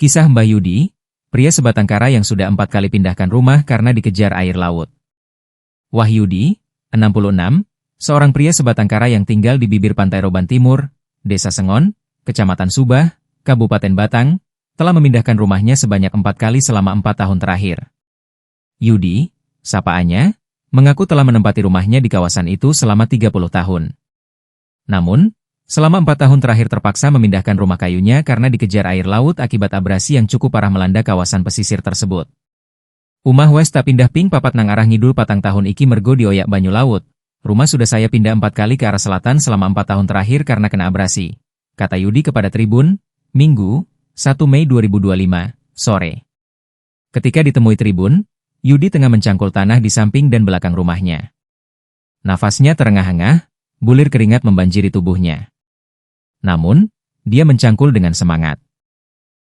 Kisah Mbah Yudi, pria sebatang kara yang sudah 4 kali pindahkan rumah karena dikejar air laut. Wahyudi, 66, seorang pria sebatang kara yang tinggal di bibir pantai Roban Timur, Desa Sengon, Kecamatan Subah, Kabupaten Batang, telah memindahkan rumahnya sebanyak 4 kali selama 4 tahun terakhir. Yudi, sapaannya, mengaku telah menempati rumahnya di kawasan itu selama 30 tahun. Namun, selama 4 tahun terakhir terpaksa memindahkan rumah kayunya karena dikejar air laut akibat abrasi yang cukup parah melanda kawasan pesisir tersebut. Umah wes tak pindah ping papat nang arah ngidul patang tahun iki mergo dioyak banyu laut. Rumah sudah saya pindah 4 kali ke arah selatan selama 4 tahun terakhir karena kena abrasi, kata Yudi kepada Tribun, Minggu, 1 Mei 2025, sore. Ketika ditemui Tribun, Yudi tengah mencangkul tanah di samping dan belakang rumahnya. Nafasnya terengah-engah, bulir keringat membanjiri tubuhnya. Namun, dia mencangkul dengan semangat.